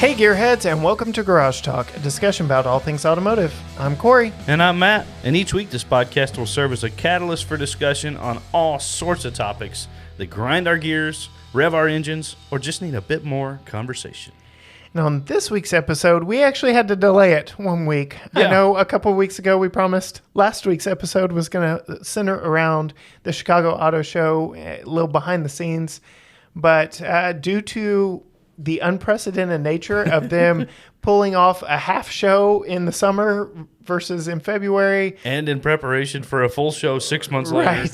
Hey Gearheads, and welcome to Garage Talk, a discussion about all things automotive. I'm Corey. And I'm Matt. And each week this podcast will serve as a catalyst for discussion on all sorts of topics that grind our gears, rev our engines, or just need a bit more conversation. And on this week's episode, we actually had to delay it 1 week. Yeah. I know a couple of weeks ago we promised last week's episode was going to center around the Chicago Auto Show, a little behind the scenes. But due to the unprecedented nature of them pulling off a half show in the summer versus in February. And in preparation for a full show 6 months later.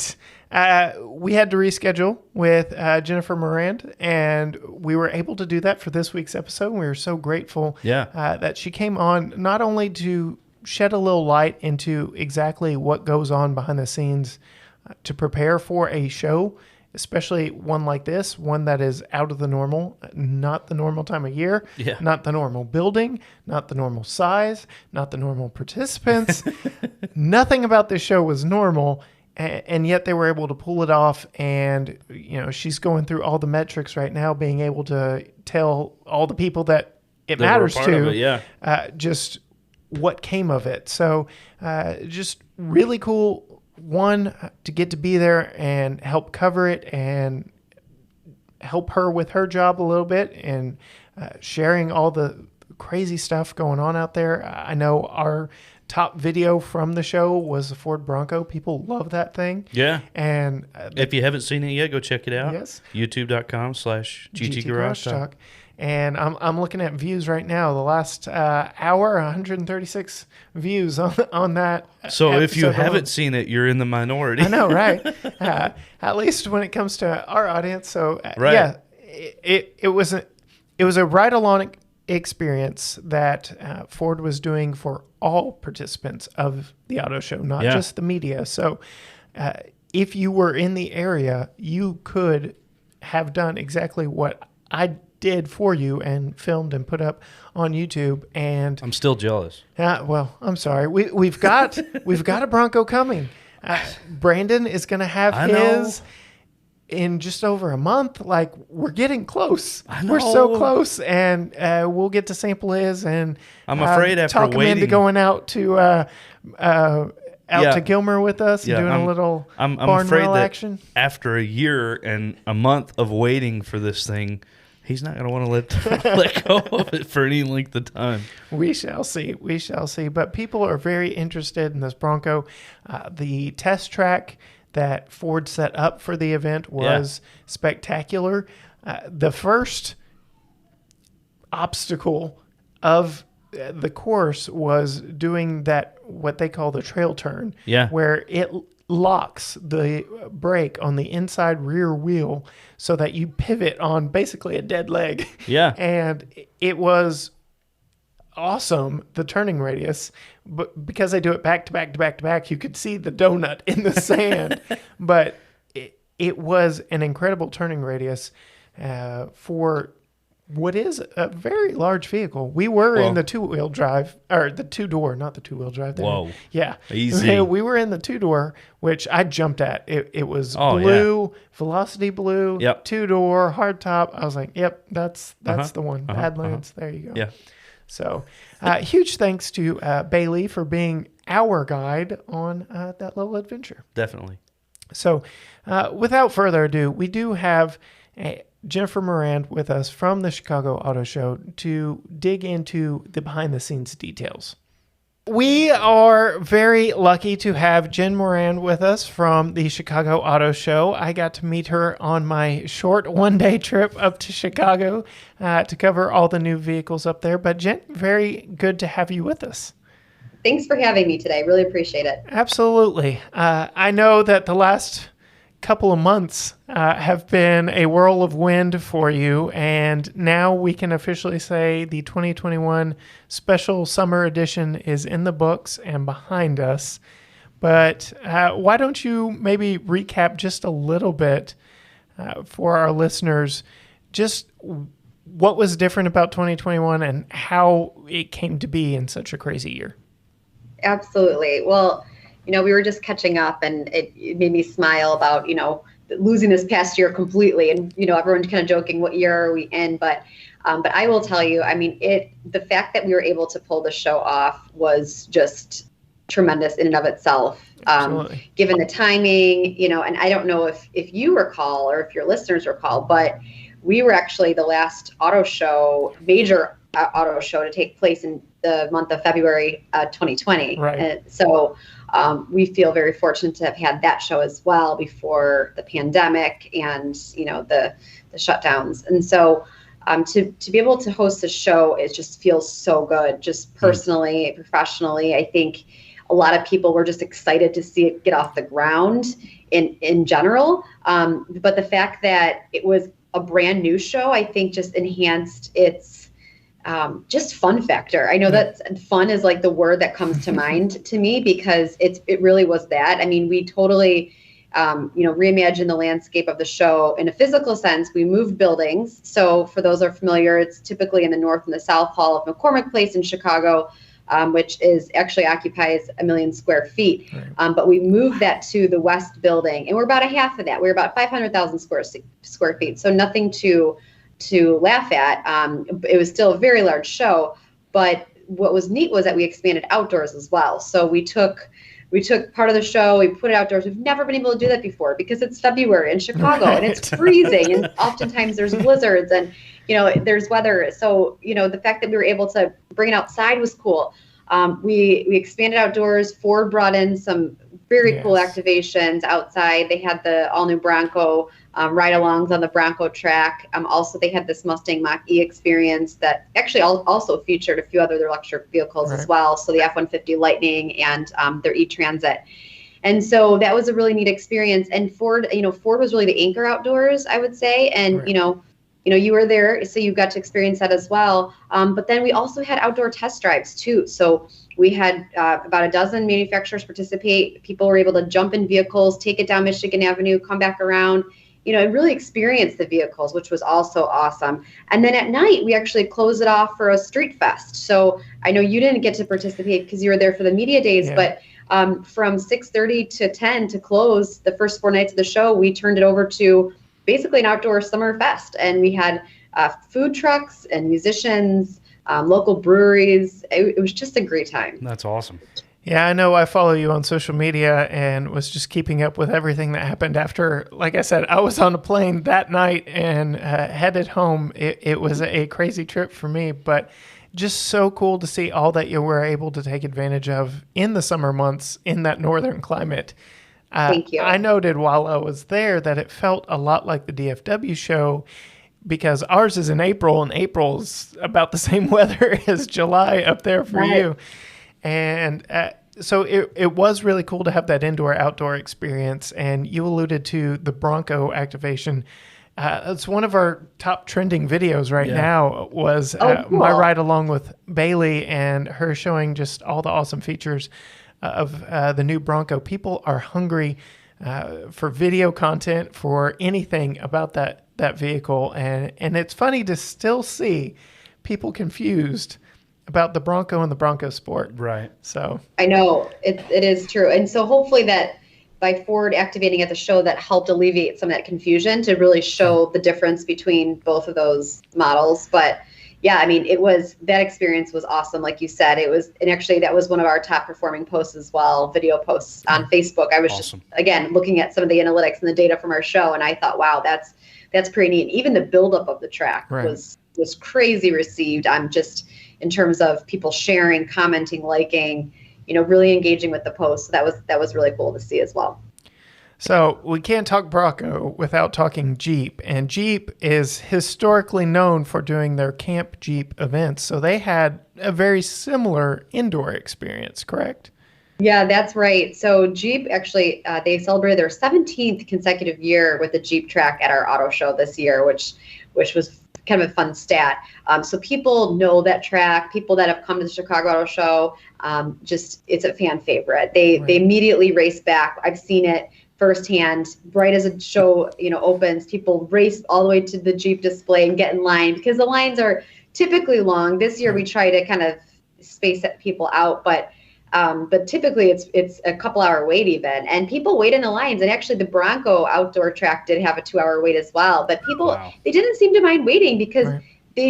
Right. We had to reschedule with Jennifer Morand, and we were able to do that for this week's episode. We were so grateful that she came on not only to shed a little light into exactly what goes on behind the scenes to prepare for a show, especially one like this, one that is out of the normal, not the normal time of year, not the normal building, not the normal size, not the normal participants. Nothing about this show was normal, and yet they were able to pull it off. And, you know, she's going through all the metrics right now, being able to tell all the people that it matters to just what came of it. So just really cool. One, to get to be there and help cover it and help her with her job a little bit and sharing all the crazy stuff going on out there. I know our top video from the show was the Ford Bronco. People love that thing. Yeah. And if you haven't seen it yet, go check it out. Yes. YouTube.com/GT Garage Talk. And I'm looking at views right now. The last hour, 136 views on that. So if you haven't seen it, you're in the minority. I know, right? At least when it comes to our audience. So it was a ride along experience that Ford was doing for all participants of the auto show, not just the media. So if you were in the area, you could have done exactly what I did for you and filmed and put up on YouTube. And I'm still jealous. Well, I'm sorry. We've got a Bronco coming. Brandon is going to have his in just over a month. Like, we're getting close. We're so close, and we'll get to sample his. And I'm afraid after talk him into going out to to Gilmer with us and doing a little I'm barn afraid rail that action. After a year and a month of waiting for this thing, he's not going to want to let go of it for any length of time. We shall see. We shall see. But people are very interested in this Bronco. The test track that Ford set up for the event was spectacular. The first obstacle of the course was doing that, what they call the trail turn, where it locks the brake on the inside rear wheel so that you pivot on basically a dead leg. Yeah. And it was awesome, the turning radius, but because they do it back to back to back to back, you could see the donut in the sand. But it was an incredible turning radius for what is a very large vehicle. We were in the two-wheel drive, or the two-door, not the two-wheel drive. Whoa. Yeah. Easy. We were in the two-door, which I jumped at. It was blue, Velocity blue, two-door, hardtop. I was like, yep, that's the one. Badlands. There you go. Yeah. So huge thanks to Bailey for being our guide on that little adventure. Definitely. So without further ado, we do have Jennifer Morand with us from the Chicago Auto Show to dig into the behind-the-scenes details. We are very lucky to have Jen Morand with us from the Chicago Auto Show. I got to meet her on my short one-day trip up to Chicago to cover all the new vehicles up there. But Jen, very good to have you with us. Thanks for having me today. Really appreciate it. Absolutely. I know that the last couple of months have been a whirl of wind for you, and now we can officially say the 2021 special summer edition is in the books and behind us. But why don't you maybe recap just a little bit for our listeners, just what was different about 2021 and how it came to be in such a crazy year? Absolutely. Well, we were just catching up, and it made me smile about, losing this past year completely. And, everyone's kind of joking, what year are we in? But But I will tell you, I mean, the fact that we were able to pull the show off was just tremendous in and of itself. Given the timing, you know, and I don't know if you recall or if your listeners recall, but we were actually the last major auto show to take place in the month of February 2020. Right. And so we feel very fortunate to have had that show as well before the pandemic and, you know, the shutdowns. And so to be able to host a show, it just feels so good, just personally, professionally. I think a lot of people were just excited to see it get off the ground in general. But the fact that it was a brand new show, I think just enhanced its just fun factor. I know that fun is like the word that comes to mind to me, because it really was that. I mean, we totally, reimagined the landscape of the show in a physical sense. We moved buildings. So for those who are familiar, it's typically in the north and the south hall of McCormick Place in Chicago, which is actually occupies 1 million square feet. Right. But we moved that to the west building, and we're about a half of that. We're about 500,000 square feet. So nothing to laugh at. It was still a very large show, but what was neat was that we expanded outdoors as well. So we took part of the show, we put it outdoors. We've never been able to do that before because it's February in Chicago and it's freezing, and oftentimes there's blizzards and, you know, there's weather. So, you know, the fact that we were able to bring it outside was cool. We expanded outdoors. Ford brought in some very cool activations outside. They had the all new Bronco ride-alongs on the Bronco track. Also, they had this Mustang Mach-E experience that actually also featured a few other electric vehicles as well. So the F-150 Lightning and their E-Transit. And so that was a really neat experience. And Ford was really the anchor outdoors, I would say. And, you were there, so you got to experience that as well. But then we also had outdoor test drives too. So we had about a dozen manufacturers participate. People were able to jump in vehicles, take it down Michigan Avenue, come back around, and really experience the vehicles, which was also awesome. And then at night, we actually closed it off for a street fest. So I know you didn't get to participate because you were there for the media days, but from 6:30 to 10 to close the first 4 nights of the show, we turned it over to basically an outdoor summer fest. And we had food trucks and musicians, local breweries. It was just a great time. That's awesome. Yeah, I know I follow you on social media and was just keeping up with everything that happened after. Like I said, I was on a plane that night and headed home. It was a crazy trip for me, but just so cool to see all that you were able to take advantage of in the summer months in that northern climate. Thank you. I noted while I was there that it felt a lot like the DFW show because ours is in April, and April's about the same weather as July up there for you. And so it was really cool to have that indoor-outdoor experience. And you alluded to the Bronco activation. It's one of our top trending videos right now was cool. my ride along with Bailey and her showing just all the awesome features of the new Bronco. People are hungry for video content, for anything about that vehicle. And it's funny to still see people confused about the Bronco and the Bronco Sport. Right. So I know it is true. And so hopefully that by Ford activating at the show, that helped alleviate some of that confusion to really show the difference between both of those models. But yeah, I mean, that experience was awesome. Like you said, and actually that was one of our top performing posts as well, video posts on Facebook. I was just, again, looking at some of the analytics and the data from our show. And I thought, wow, that's pretty neat. Even the buildup of the track was crazy received. I'm just, in terms of people sharing, commenting, liking, really engaging with the post. So that was really cool to see as well. So we can't talk Bronco without talking Jeep, and Jeep is historically known for doing their Camp Jeep events. So they had a very similar indoor experience, correct? Yeah, that's right. So Jeep actually, they celebrated their 17th consecutive year with the Jeep track at our auto show this year, which was kind of a fun stat. So people know that track. People that have come to the Chicago Auto Show, it's a fan favorite. They immediately race back. I've seen it firsthand. Right as a show opens, people race all the way to the Jeep display and get in line because the lines are typically long. This year we try to kind of space people out, but typically it's a couple hour wait even, and people wait in the lines. And actually the Bronco outdoor track did have a 2-hour wait as well, but people they didn't seem to mind waiting because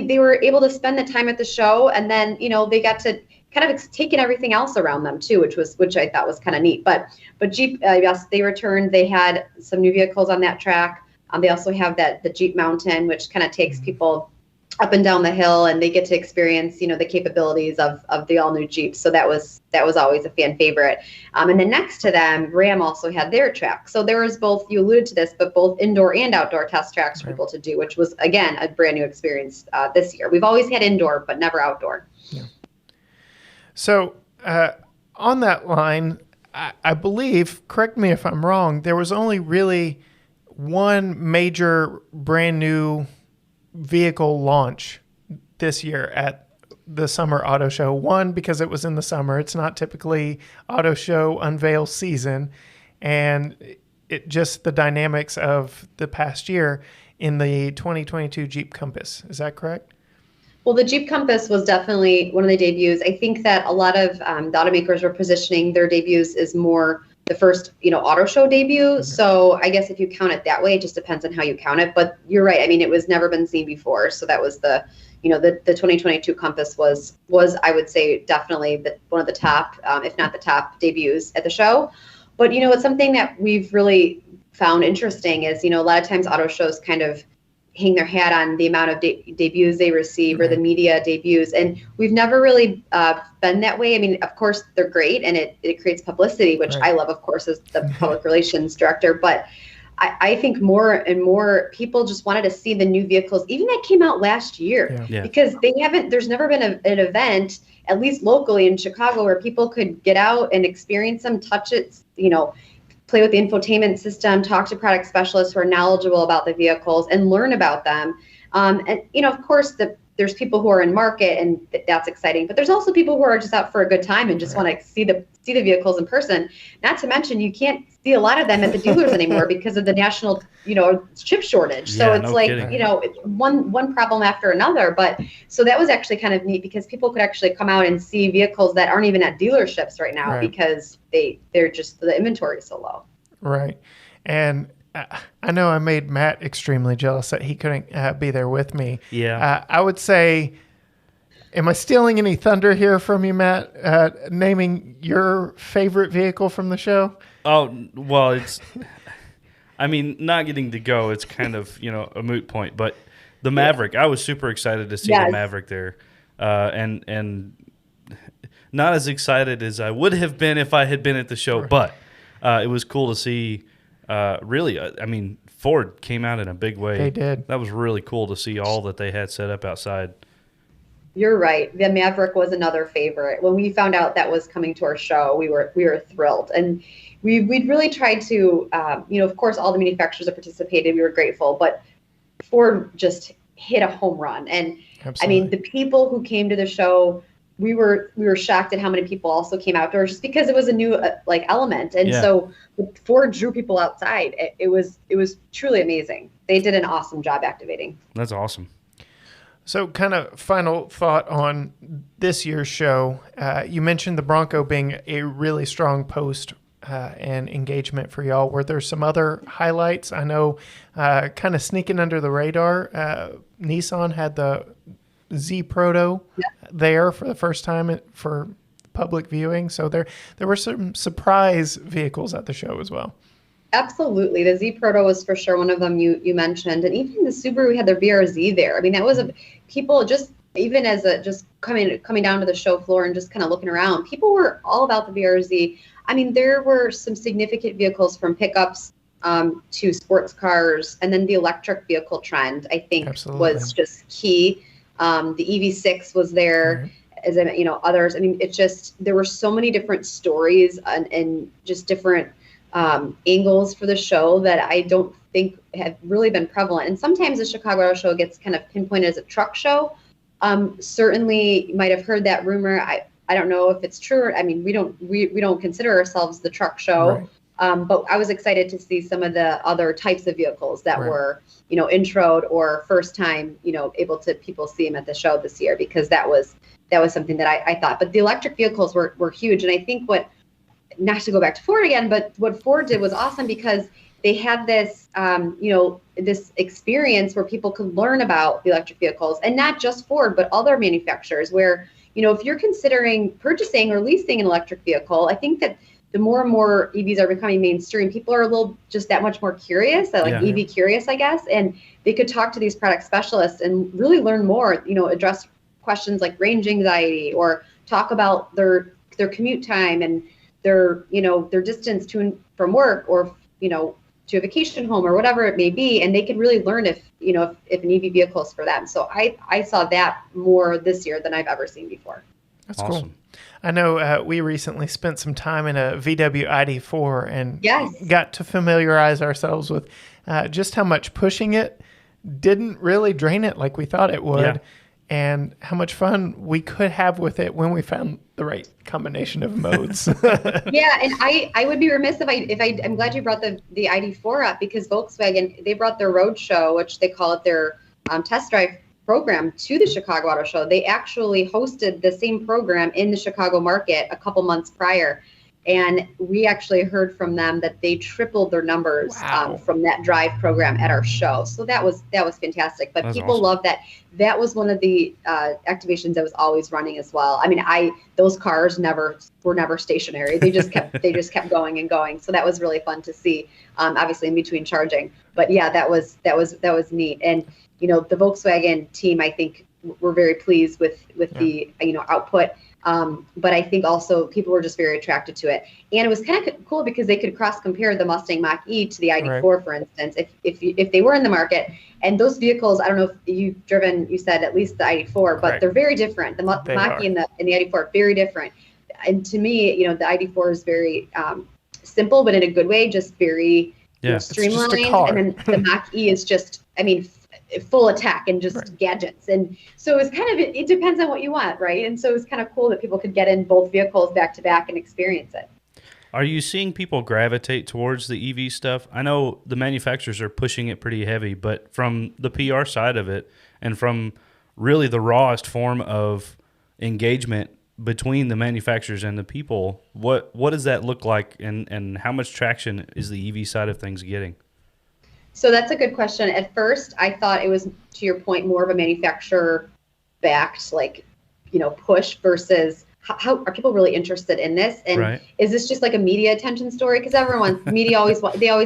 they were able to spend the time at the show, and then, they got to kind of take in everything else around them too, which I thought was kind of neat. But Jeep, yes, they returned. They had some new vehicles on that track. They also have the Jeep Mountain, which kind of takes people up and down the hill, and they get to experience, the capabilities of the all new Jeep. So that was always a fan favorite. And then next to them, Ram also had their track. So there was both, you alluded to this, but both indoor and outdoor test tracks for people to do, which was, again, a brand new experience this year. We've always had indoor, but never outdoor. Yeah. So on that line, I believe, correct me if I'm wrong, there was only really one major brand new vehicle launch this year at the Summer Auto Show. One, because it was in the summer. It's not typically auto show unveil season. And it just the dynamics of the past year in the 2022 Jeep Compass. Is that correct? Well, the Jeep Compass was definitely one of the debuts. I think that a lot of the automakers were positioning their debuts as more the first, auto show debut. Mm-hmm. So I guess if you count it that way, it just depends on how you count it. But you're right. I mean, it was never been seen before. So that was the 2022 Compass was I would say definitely one of the top, if not the top debuts at the show. But, it's something that we've really found interesting is, a lot of times auto shows kind of hang their hat on the amount of debuts they receive or the media debuts. And we've never really been that way. I mean, of course, they're great and it creates publicity, which I love, of course, as the public relations director. But I think more and more people just wanted to see the new vehicles, even that came out last year, because there's never been an event, at least locally in Chicago, where people could get out and experience them, touch it, play with the infotainment system, talk to product specialists who are knowledgeable about the vehicles and learn about them. And, of course, there's people who are in market and that's exciting, but there's also people who are just out for a good time and just want to see the vehicles in person. Not to mention, you can't see a lot of them at the dealers anymore because of the national, chip shortage. So it's one problem after another. But so that was actually kind of neat because people could actually come out and see vehicles that aren't even at dealerships right now because they're just, the inventory is so low. Right. And I know I made Matt extremely jealous that he couldn't be there with me. Yeah. I would say, am I stealing any thunder here from you, Matt, naming your favorite vehicle from the show? Oh, well, not getting to go, it's kind of, a moot point. But the Maverick, I was super excited to see the Maverick there. And not as excited as I would have been if I had been at the show, but it was cool to see. Ford came out in a big way. They did. That was really cool to see all that they had set up outside. You're right. The Maverick was another favorite. When we found out that was coming to our show, we were thrilled. And we'd really tried to, of course, all the manufacturers that participated, we were grateful. But Ford just hit a home run. And, Absolutely. The people who came to the show, we were shocked at how many people also came outdoors just because it was a new element. And so Ford drew people outside. It was truly amazing. They did an awesome job activating. That's awesome. So kind of final thought on this year's show. You mentioned the Bronco being a really strong post and engagement for y'all. Were there some other highlights? I know kind of sneaking under the radar, Nissan had the Z Proto there for the first time for public viewing. So there were some surprise vehicles at the show as well. Absolutely. The Z Proto was for sure one of them you mentioned. And even the Subaru had their BRZ there. I mean, that was people just, even as just coming down to the show floor and just kind of looking around, people were all about the BRZ. I mean, there were some significant vehicles from pickups to sports cars. And then the electric vehicle trend, I think, was just key. The EV6 was there, as others. I mean, it's just, there were so many different stories and just different angles for the show that I don't think have really been prevalent. And sometimes the Chicago Auto Show gets kind of pinpointed as a truck show. Certainly you might have heard that rumor. I don't know if it's true. I mean, we don't consider ourselves the truck show. Right. But I was excited to see some of the other types of vehicles that were, introed or first time, able to people see them at the show this year, because that was something that I thought. But the electric vehicles were huge. And I think what not to go back to Ford again, but what Ford did was awesome because they had this, this experience where people could learn about the electric vehicles, and not just Ford, but other manufacturers where, if you're considering purchasing or leasing an electric vehicle, I think that the more and more EVs are becoming mainstream, people are a little just that much more curious, EV curious, I guess, and they could talk to these product specialists and really learn more, address questions like range anxiety, or talk about their commute time and their distance to and from work, or, to a vacation home or whatever it may be. And they can really learn if an EV vehicle is for them. So I saw that more this year than I've ever seen before. That's awesome. Cool. I know we recently spent some time in a VW ID4 and got to familiarize ourselves with just how much pushing it didn't really drain it like we thought it would, and how much fun we could have with it when we found the right combination of modes. Yeah, and I would be remiss if I'm glad you brought the ID4 up, because Volkswagen, they brought their road show, which they call it their test drive program, to the Chicago Auto Show. They actually hosted the same program in the Chicago market a couple months prior. And we actually heard from them that they tripled their numbers from that drive program at our show. So that was fantastic. But people awesome. Love that. That was one of the activations that was always running as well. I mean, those cars were never stationary. They just kept going and going. So that was really fun to see. Obviously in between charging. But yeah, that was neat. And the Volkswagen team, I think, were very pleased with the output. But I think also people were just very attracted to it. And it was kind of cool because they could cross compare the Mustang Mach-E to the ID4, right. For instance, if they were in the market. And those vehicles, I don't know if you've driven, you said at least the ID4, but they're very different. The Mach-E and the ID4 are very different. And to me, the ID4 is very simple, but in a good way, just very streamlined. And then the Mach-E is just, full attack and just gadgets. And so it's it depends on what you want, right? And so it's kind of cool that people could get in both vehicles back to back and experience it. Are you seeing people gravitate towards the EV stuff? I know the manufacturers are pushing it pretty heavy, but from the PR side of it and from really the rawest form of engagement between the manufacturers and the people, what does that look like, and how much traction is the EV side of things getting? So that's a good question. At first, I thought it was, to your point, more of a manufacturer-backed, push versus how are people really interested in this? And is this just like a media attention story? Because media always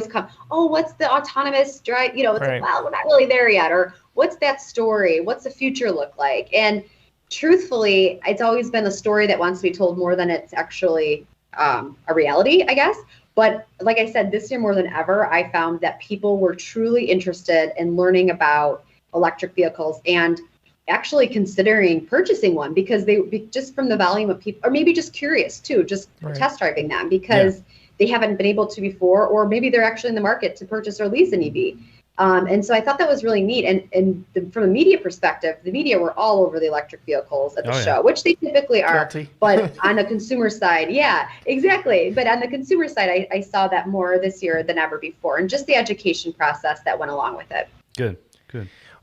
come, oh, what's the autonomous drive? It's like, well, we're not really there yet. Or what's that story? What's the future look like? And truthfully, it's always been a story that wants to be told more than it's actually a reality, I guess. But like I said, this year more than ever, I found that people were truly interested in learning about electric vehicles and actually considering purchasing one, because just from the volume of people, or maybe just curious too, just test driving them because they haven't been able to before, or maybe they're actually in the market to purchase or lease an EV. And so I thought that was really neat. And from a media perspective, the media were all over the electric vehicles at the show, which they typically are. But on the consumer side, yeah, exactly. But on the consumer side, I saw that more this year than ever before, and just the education process that went along with it. Good.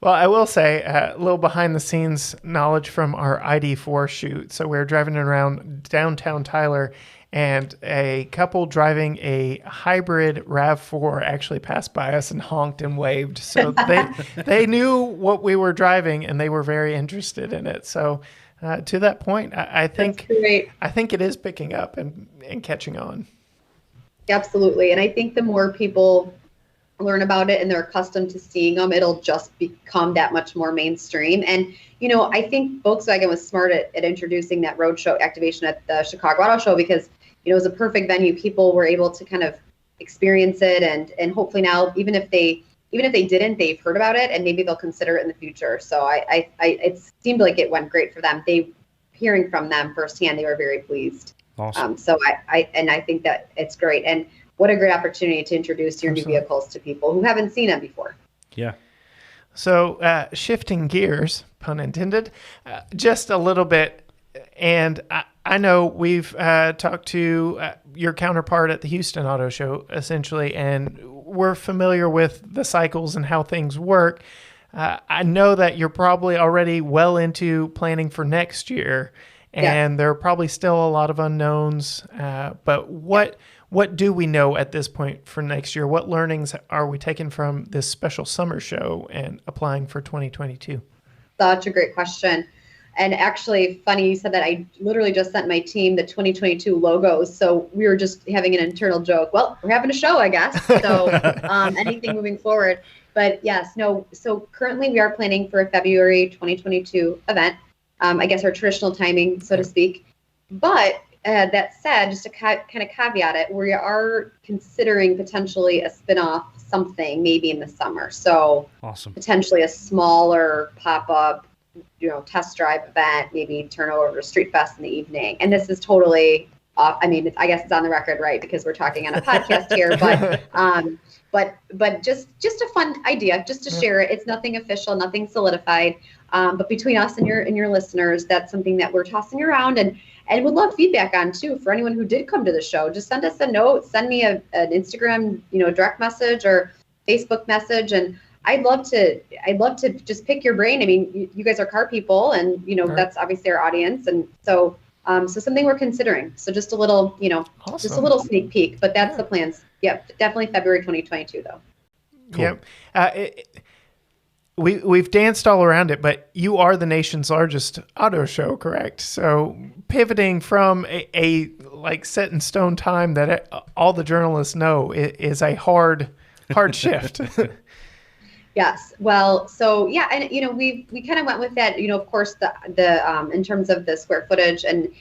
Well, I will say a little behind the scenes knowledge from our ID4 shoot. So we're driving around downtown Tyler, and a couple driving a hybrid RAV4 actually passed by us and honked and waved. So they knew what we were driving, and they were very interested in it. So to that point, I think it is picking up and catching on. Absolutely. And I think the more people learn about it and they're accustomed to seeing them, it'll just become that much more mainstream. And, I think Volkswagen was smart at introducing that roadshow activation at the Chicago Auto Show, because it was a perfect venue. People were able to kind of experience it, and hopefully now, even if they didn't, they've heard about it and maybe they'll consider it in the future. So it seemed like it went great for them. Hearing from them firsthand, they were very pleased. Awesome. So I think that it's great, and what a great opportunity to introduce your new vehicles to people who haven't seen them before. Yeah. So shifting gears, pun intended, just a little bit. And I know we've talked to your counterpart at the Houston Auto Show, essentially, and we're familiar with the cycles and how things work. I know that you're probably already well into planning for next year. and there are probably still a lot of unknowns. But what do we know at this point for next year? What learnings are we taking from this special summer show and applying for 2022? Such a great question. And actually, funny you said that. I literally just sent my team the 2022 logos. So we were just having an internal joke. Well, we're having a show, I guess. So anything moving forward. But yes, no. So currently we are planning for a February 2022 event. I guess our traditional timing, so to speak. But that said, just to kind of caveat it, we are considering potentially a spinoff something maybe in the summer. So awesome. Potentially a smaller pop-up, test drive event, maybe turn over to Street Fest in the evening. And this is totally off. I mean, I guess it's on the record, right? Because we're talking on a podcast here, but just a fun idea, just to share it. It's nothing official, nothing solidified. But between us and your listeners, that's something that we're tossing around and would love feedback on too. For anyone who did come to the show, just send us a note, send me an Instagram, direct message or Facebook message. And I'd love to just pick your brain. I mean, you guys are car people and, that's obviously our audience. And so something we're considering. So just a little, awesome. Just a little sneak peek, but that's the plans. Yep. Definitely February 2022 though. Cool. Yep. We've danced all around it, but you are the nation's largest auto show, correct? So pivoting from a like set in stone time that all the journalists know is a hard shift. Yes. Well, so yeah, and we kind of went with that. Of course, the in terms of the square footage, and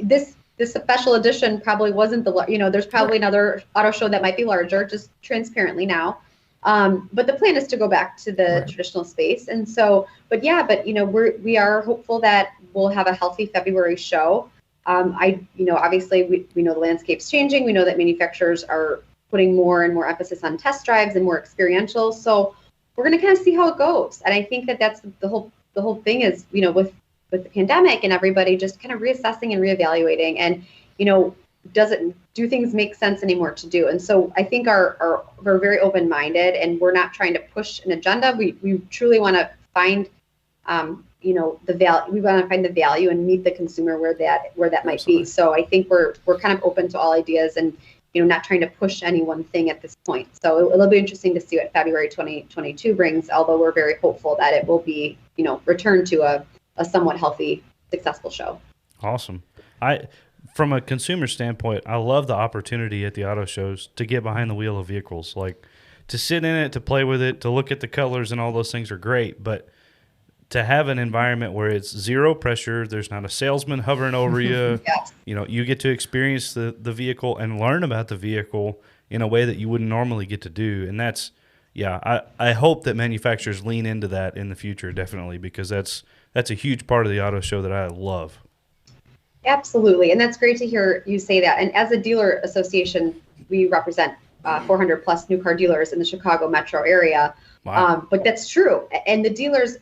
this special edition probably wasn't there's probably another auto show that might be larger, just transparently now. But the plan is to go back to the traditional space, and so, we are hopeful that we'll have a healthy February show. Obviously we know the landscape's changing. We know that manufacturers are putting more and more emphasis on test drives and more experiential. So we're going to kind of see how it goes. And I think that that's the whole thing is, with the pandemic and everybody just kind of reassessing and reevaluating and, do things make sense anymore to do? And so I think we're very open-minded and we're not trying to push an agenda. We truly want to find, the value. We want to find the value and meet the consumer where that might be. So I think we're kind of open to all ideas and, not trying to push any one thing at this point. So it'll be interesting to see what February 2022 brings, although we're very hopeful that it will be, return to a somewhat healthy, successful show. Awesome. From a consumer standpoint, I love the opportunity at the auto shows to get behind the wheel of vehicles. Like to sit in it, to play with it, to look at the colors and all those things are great. But to have an environment where it's zero pressure, there's not a salesman hovering over you. Yes. You get to experience the vehicle and learn about the vehicle in a way that you wouldn't normally get to do. And that's, I hope that manufacturers lean into that in the future, definitely, because that's a huge part of the auto show that I love. Absolutely. And that's great to hear you say that. And as a dealer association, we represent 400 plus new car dealers in the Chicago metro area. Wow. But that's true. And the dealers,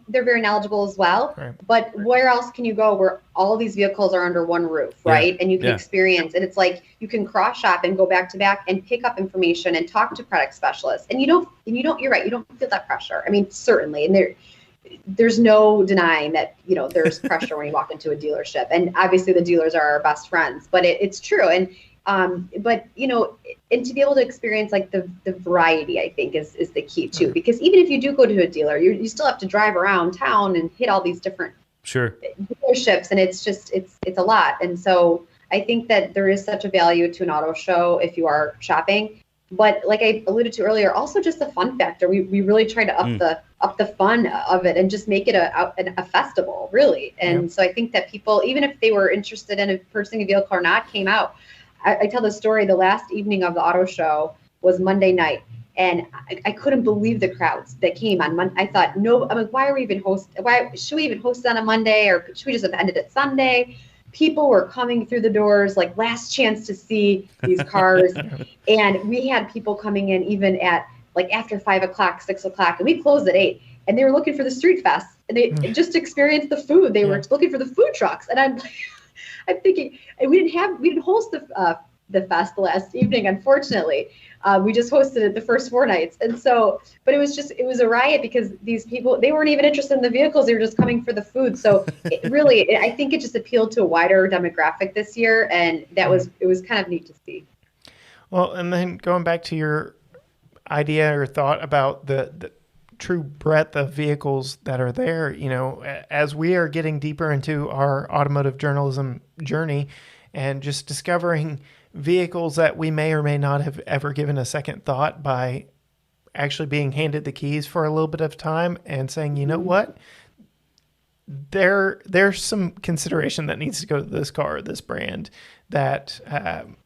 they're very knowledgeable as well. Right. But where else can you go where all these vehicles are under one roof, right? And you can experience, and it's like you can cross shop and go back to back and pick up information and talk to product specialists. And you're right, you don't feel that pressure. I mean, certainly. And there's no denying that, there's pressure when you walk into a dealership. And obviously the dealers are our best friends, but it's true. And and to be able to experience like the variety, I think is the key too, because even if you do go to a dealer, you still have to drive around town and hit all these different dealerships. And it's a lot. And so I think that there is such a value to an auto show if you are shopping, but like I alluded to earlier, also just the fun factor. We really try to up the fun of it and just make it a festival really. And so I think that people, even if they were interested in purchasing a vehicle or not, came out. I tell the story, the last evening of the auto show was Monday night, and I couldn't believe the crowds that came on Monday. I thought, why should we even host it on a Monday, or should we just have ended it Sunday? People were coming through the doors, like last chance to see these cars. And we had people coming in even at like after 5 o'clock, 6 o'clock, and we closed at 8, and they were looking for the Street Fest, and they just experienced the food. They were looking for the food trucks. And I'm thinking, we didn't host the fest last evening, unfortunately. We just hosted it the first 4 nights. And so, but it was a riot because these people, they weren't even interested in the vehicles. They were just coming for the food. So I think it just appealed to a wider demographic this year. And it was kind of neat to see. Well, and then going back to your idea or thought about the true breadth of vehicles that are there, as we are getting deeper into our automotive journalism journey and just discovering vehicles that we may or may not have ever given a second thought by actually being handed the keys for a little bit of time and saying, you know what, there's some consideration that needs to go to this car, this brand that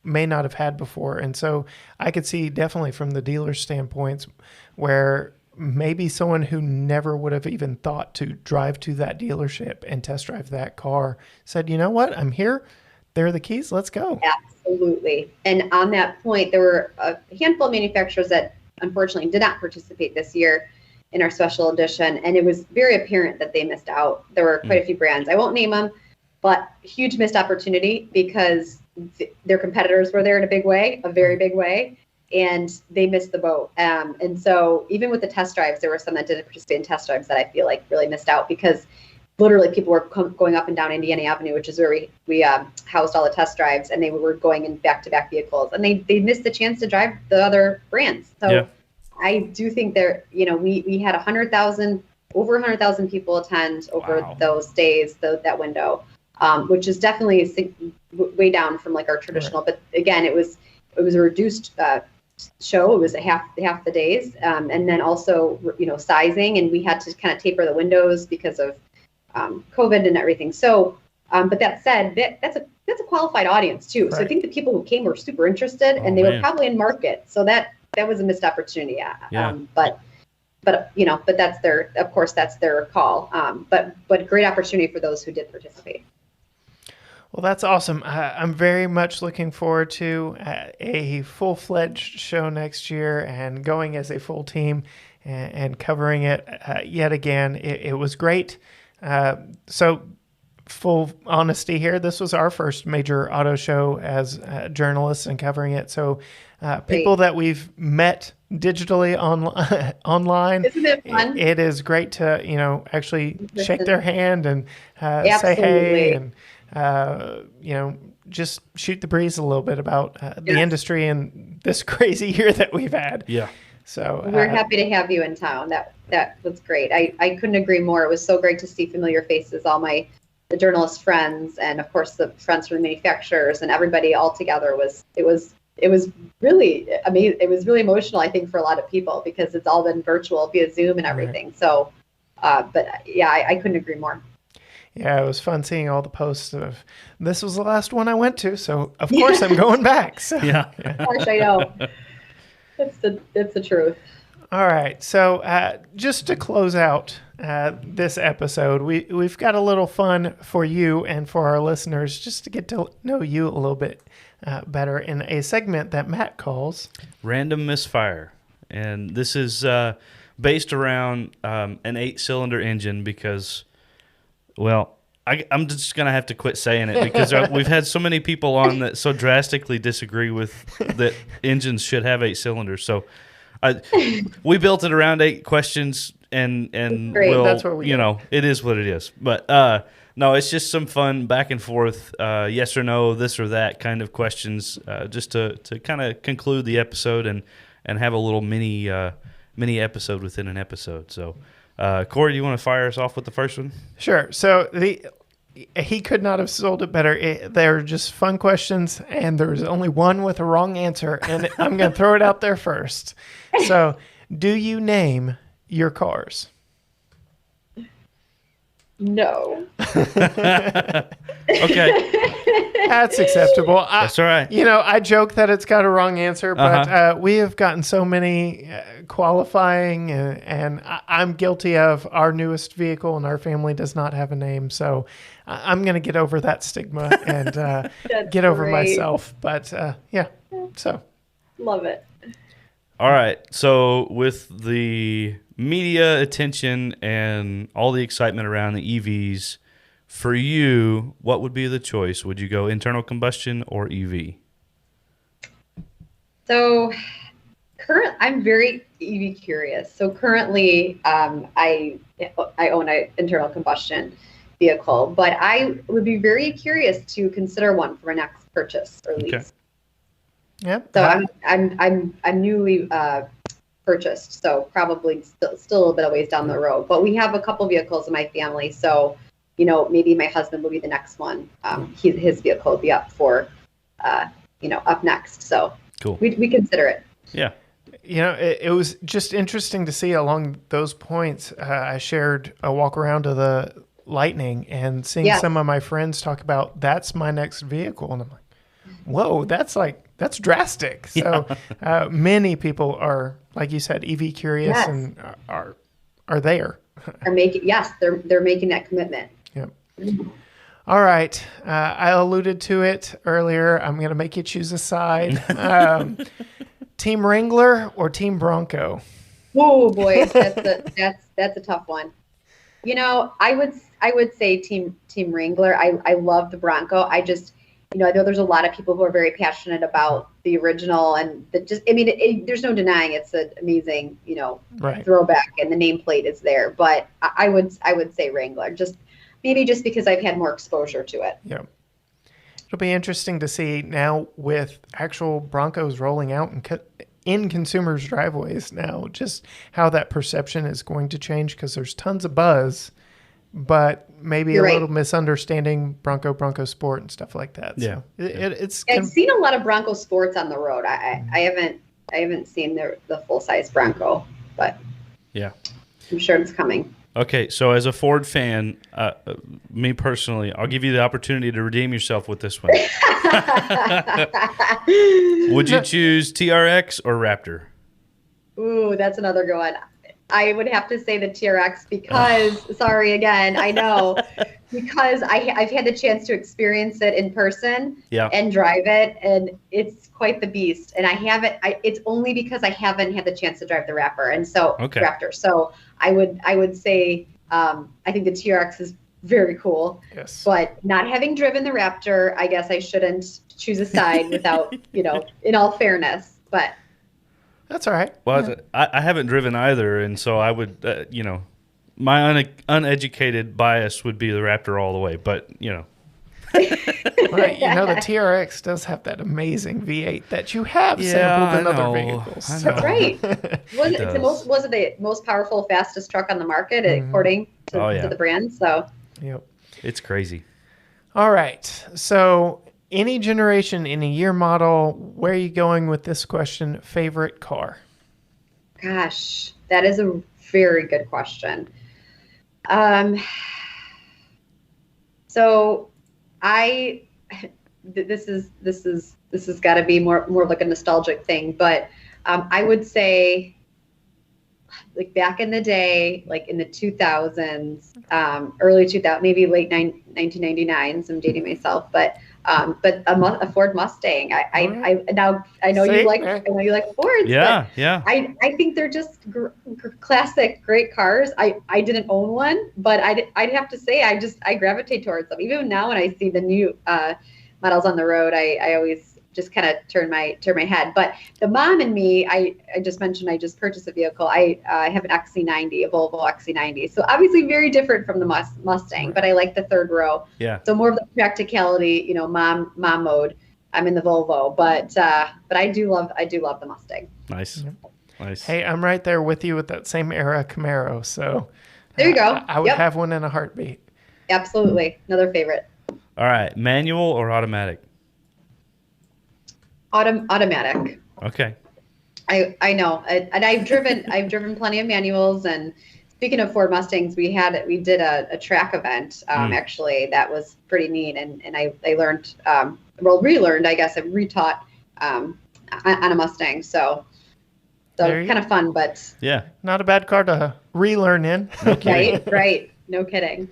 may not have had before. And so I could see definitely from the dealer standpoints where maybe someone who never would have even thought to drive to that dealership and test drive that car said, you know what, I'm here. There are the keys. Let's go. Absolutely. And on that point, there were a handful of manufacturers that unfortunately did not participate this year in our special edition. And it was very apparent that they missed out. There were quite a few brands. I won't name them, but huge missed opportunity because their competitors were there in a very big way. And they missed the boat. And so even with the test drives, there were some that didn't participate in test drives that I feel like really missed out because literally people were going up and down Indiana Avenue, which is where we housed all the test drives, and they were going in back-to-back vehicles, and they missed the chance to drive the other brands. So I do think we had over 100,000 people attend over those days, that window, which is definitely way down from like our traditional. But again, it was a reduced show. It was half the days, and then also sizing, and we had to kind of taper the windows because of COVID and everything. So, but that said, that's a qualified audience too. Right. So I think the people who came were super interested, and they were probably in market. So that was a missed opportunity. But that's their call. But great opportunity for those who did participate. Well, that's awesome. I'm very much looking forward to a full-fledged show next year and going as a full team and covering it yet again. It was great. So full honesty here, this was our first major auto show as journalists and covering it. So people that we've met digitally online, isn't it fun? It is great to, actually shake their hand and say hey and, just shoot the breeze a little bit about the industry and this crazy year that we've had. Yeah. So we're happy to have you in town. That was great. I couldn't agree more. It was so great to see familiar faces, all the journalist friends, and of course the friends from the manufacturers and everybody all together. It was really amazing. It was really emotional, I think, for a lot of people because it's all been virtual via Zoom and everything. Right. So, but yeah, I couldn't agree more. Yeah, it was fun seeing all the posts of this was the last one I went to, so of course I'm going back. So yeah. Of course, I know. It's the truth. All right. So just to close out this episode, we've got a little fun for you and for our listeners just to get to know you a little bit better in a segment that Matt calls Random Misfire. And this is based around an 8-cylinder engine because, well, I'm just going to have to quit saying it because we've had so many people on that so drastically disagree with that engines should have 8 cylinders. So we built it around 8 questions and that's what it is what it is. But no, it's just some fun back and forth, yes or no, this or that kind of questions just to kind of conclude the episode and have a little mini episode within an episode. So Corey, do you want to fire us off with the first one? Sure. So he could not have sold it better. They're just fun questions, and there's only one with a wrong answer, and I'm going to throw it out there first. So, do you name your cars? No. Okay. That's acceptable. That's all right. I joke that it's got a wrong answer, but we have gotten so many qualifying, and I'm guilty of our newest vehicle, and our family does not have a name. So I'm going to get over that stigma and get over myself. But yeah, so. Love it. All right. So with the media attention and all the excitement around the EVs, for you, what would be the choice? Would you go internal combustion or EV? So I'm very EV curious. So currently, I own an internal combustion vehicle, but I would be very curious to consider one for my next purchase or lease. Okay. Yep. So I'm newly purchased, so probably still a little bit of ways down the road. But we have a couple vehicles in my family, so maybe my husband will be the next one. His vehicle will be up for up next. So cool. We consider it. Yeah. It was just interesting to see along those points. I shared a walk around to the Lightning and seeing some of my friends talk about that's my next vehicle, and I'm like, whoa, that's drastic. So many people are, like you said, EV curious and are there. They're making that commitment. Yep. All right. I alluded to it earlier. I'm going to make you choose a side. Team Wrangler or Team Bronco? Oh boy, that's a tough one. I would say Team Wrangler. I love the Bronco. I just, I know there's a lot of people who are very passionate about the original, and there's no denying it's an amazing, throwback, and the nameplate is there. But I would say Wrangler, just because I've had more exposure to it. Yeah. It'll be interesting to see now with actual Broncos rolling out in consumers' driveways now, just how that perception is going to change, because there's tons of buzz, but maybe little misunderstanding Bronco Sport and stuff like that. Yeah. So I've seen a lot of Bronco Sports on the road. I haven't seen the full size Bronco, but yeah, I'm sure it's coming. Okay, so as a Ford fan, me personally, I'll give you the opportunity to redeem yourself with this one. Would you choose TRX or Raptor? Ooh, that's another good one. I would have to say the TRX because, sorry again, I know, because I've had the chance to experience it in person and drive it, and it's quite the beast. And it's only because I haven't had the chance to drive the Raptor. So I would say I think the TRX is very cool. Yes. But not having driven the Raptor, I guess I shouldn't choose a side without, in all fairness. But that's all right. Well, I haven't driven either, and so I would, my uneducated bias would be the Raptor all the way. But Well, the TRX does have that amazing V8 that you have sampled in other vehicles. That's right. Was it the most powerful, fastest truck on the market according to the brand? So. Yep. It's crazy. All right. So any generation, any year model, where are you going with this question? Favorite car? Gosh, that is a very good question. So this has got to be more like a nostalgic thing, but I would say, like back in the day, like in the 2000s, early 2000, maybe late 1999. So I'm dating myself, but a Ford Mustang. I know you like Fords. Yeah, but yeah. I think they're just classic, great cars. I didn't own one, but I'd have to say I gravitate towards them. Even now when I see the new models on the road, I always just kind of turn my head. But the mom and me, I just mentioned I just purchased a vehicle. I have an XC90, a Volvo XC90. So obviously very different from the Mustang, but I like the third row. Yeah. So more of the practicality, mom mode. I'm in the Volvo, but I do love the Mustang. Nice. Nice. Hey, I'm right there with you with that same era Camaro. So there you go. I would have one in a heartbeat. Absolutely. Another favorite. All right. Manual or automatic? Automatic. Okay. I know, and I've driven plenty of manuals. And speaking of Ford Mustangs, we did a track event actually that was pretty neat, and I learned relearned, I guess, I retaught on a Mustang. So kind of fun, but yeah, not a bad car to relearn in. No kidding. Right. No kidding.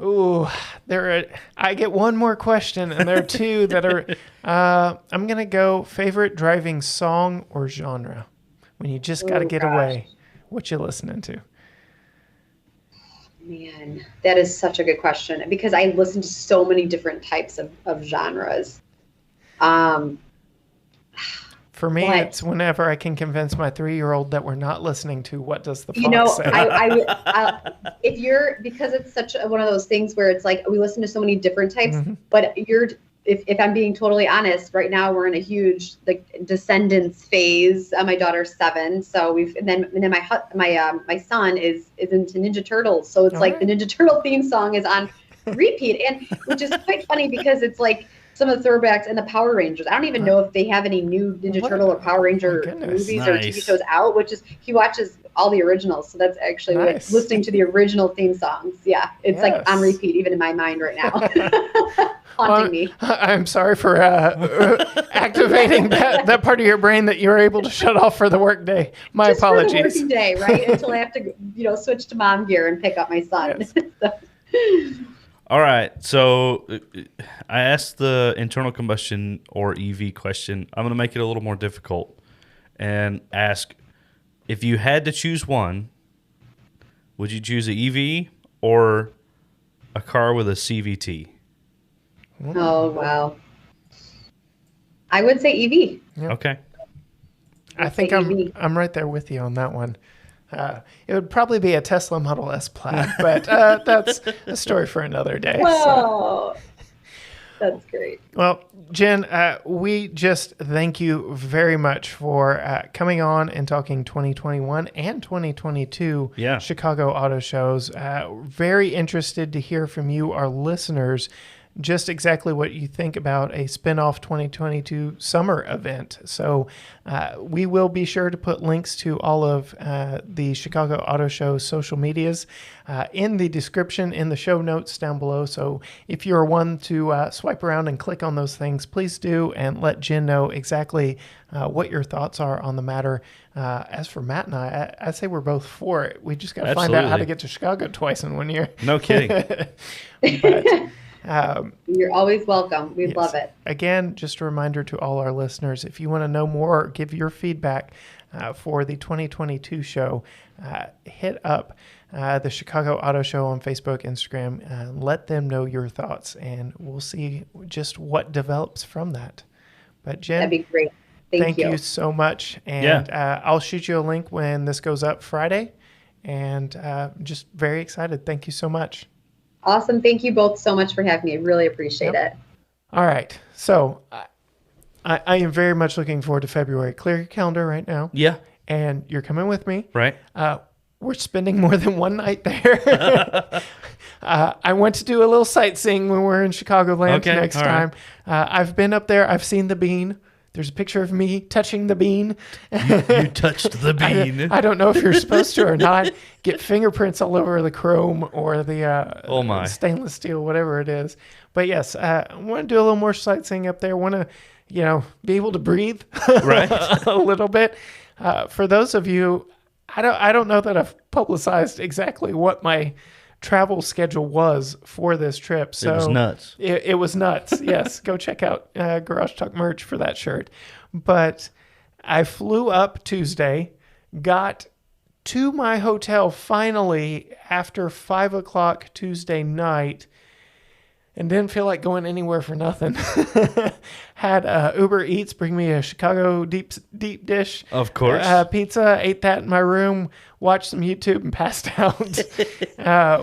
Ooh, I get one more question, and there are two that are. I'm gonna go favorite driving song or genre. When you just got to get away, what you listening to? Man, that is such a good question because I listen to so many different types of genres. For me, it's whenever I can convince my 3-year-old that we're not listening to What Does the Fox Say? If you're, because it's such one of those things where it's like we listen to so many different types, but if I'm being totally honest, right now we're in a huge Descendants phase. My daughter's 7, so and then my son is into Ninja Turtles, so it's the Ninja Turtle theme song is on repeat, and which is quite funny because it's like some of the throwbacks and the Power Rangers. I don't even know if they have any new Ninja Turtle or Power Ranger movies or TV shows out, which is, he watches all the originals. So that's actually like listening to the original theme songs. Yeah. It's like on repeat, even in my mind right now. Haunting me. I'm sorry for activating that part of your brain that you were able to shut off for the work day. My apologies. For the working day, right? Until I have to, switch to mom gear and pick up my son. Yes. All right, so I asked the internal combustion or EV question. I'm going to make it a little more difficult and ask, if you had to choose one, would you choose an EV or a car with a CVT? Oh, wow. I would say EV. Yep. Okay. I think I'm right there with you on that one. It would probably be a Tesla Model S Plaid, but that's a story for another day. Whoa. So. That's great. Well, Jen, we just thank you very much for coming on and talking 2021 and 2022 Chicago Auto Shows. Very interested to hear from you, our listeners, just exactly what you think about a spin-off 2022 summer event. So we will be sure to put links to all of the Chicago Auto Show social medias in the description, in the show notes down below. So if you're one to swipe around and click on those things, please do, and let Jen know exactly what your thoughts are on the matter. As for Matt and I say we're both for it. We just got to find out how to get to Chicago twice in 1 year. No kidding. But you're always welcome. We love it. Again, just a reminder to all our listeners, if you want to know more, give your feedback for the 2022 show, hit up the Chicago Auto Show on Facebook, Instagram, let them know your thoughts, and we'll see just what develops from that. But Jen, that'd be great. Thank you so much. And I'll shoot you a link when this goes up Friday, and just very excited. Thank you so much. Awesome. Thank you both so much for having me. I really appreciate it. All right. So I am very much looking forward to February. Clear your calendar right now. Yeah. And you're coming with me. Right. We're spending more than one night there. I want to do a little sightseeing when we're in Chicagoland next time. I've been up there. I've seen the Bean. There's a picture of me touching the Bean. You touched the Bean. I don't know if you're supposed to or not. Get fingerprints all over the chrome or the stainless steel, whatever it is. But yes, I want to do a little more sightseeing up there. Want to, be able to breathe a little bit. For those of you, I don't know that I've publicized exactly what my travel schedule was for this trip. So it was nuts. It was nuts. Yes. Go check out Garage Talk merch for that shirt. But I flew up Tuesday, got to my hotel finally after 5:00 Tuesday night, and didn't feel like going anywhere for nothing. Had Uber Eats bring me a Chicago deep dish. Of course. Pizza. Ate that in my room. Watched some YouTube and passed out.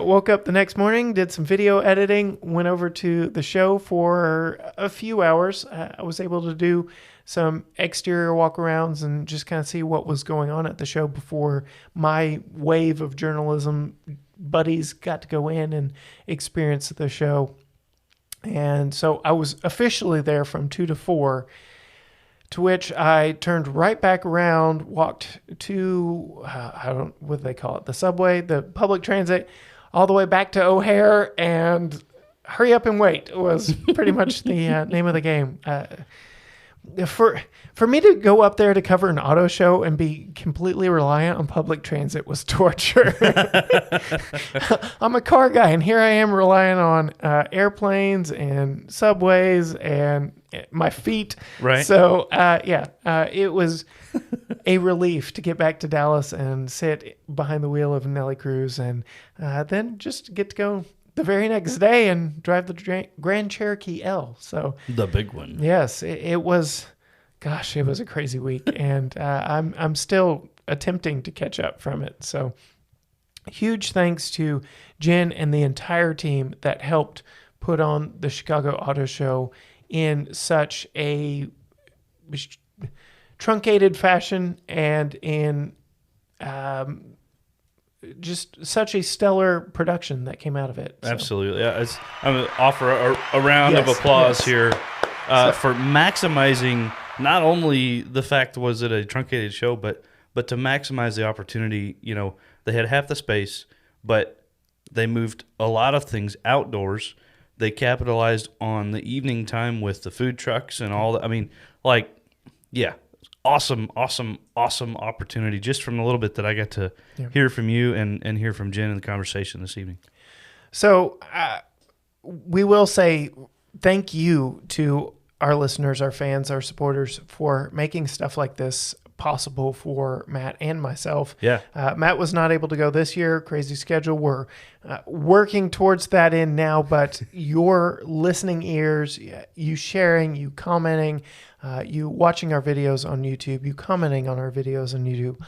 Woke up the next morning, did some video editing, went over to the show for a few hours. I was able to do some exterior walkarounds and just kind of see what was going on at the show before my wave of journalism buddies got to go in and experience the show. And so I was officially there from 2 to 4, to which I turned right back around, walked to, what do they call it? The subway, the public transit, all the way back to O'Hare, and hurry up and wait was pretty much the name of the game. For me to go up there to cover an auto show and be completely reliant on public transit was torture. I'm a car guy, and here I am relying on airplanes and subways and my feet. Right. So, it was a relief to get back to Dallas and sit behind the wheel of Nelly Cruz, and then just get to go the very next day and drive the Grand Cherokee L. So the big one. Yes, it was Gosh, it was a crazy week, and I'm still attempting to catch up from it. So huge thanks to Jen and the entire team that helped put on the Chicago Auto Show in such a truncated fashion and in just such a stellar production that came out of it. So. Absolutely. I'm going to offer a round of applause here for maximizing not only the fact was it a truncated show, but to maximize the opportunity. You know, they had half the space, but they moved a lot of things outdoors. They capitalized on the evening time with the food trucks and all that. I mean, like, yeah, awesome opportunity just from the little bit that I got to hear from you and hear from Jen in the conversation this evening. So we will say thank you to our listeners, our fans, our supporters for making stuff like this possible for Matt and myself. Yeah. Matt was not able to go this year, crazy schedule. We're working towards that in now, but your listening ears, you sharing, you commenting, you watching our videos on YouTube, you commenting on our videos on YouTube,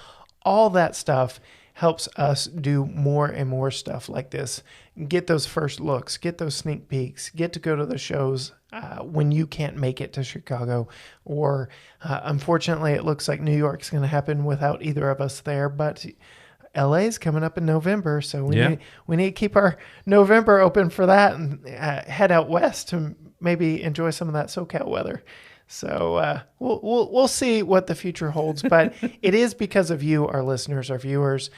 all that stuff helps us do more and more stuff like this. Get those first looks, get those sneak peeks, get to go to the shows when you can't make it to Chicago. Or unfortunately, it looks like New York's going to happen without either of us there. But LA is coming up in November, so we need to keep our November open for that and head out west to maybe enjoy some of that SoCal weather. So we'll see what the future holds, but it is because of you, our listeners, our viewers,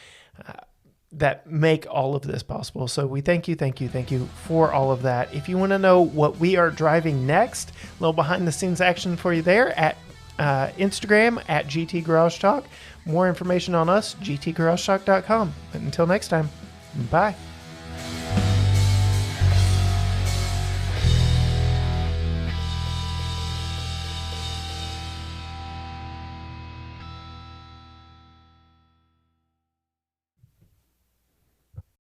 that make all of this possible. So we thank you for all of that. If you want to know what we are driving next, a little behind the scenes action for you there at Instagram at GT Garage Talk. More information on us, gtgaragetalk.com. But until next time, bye.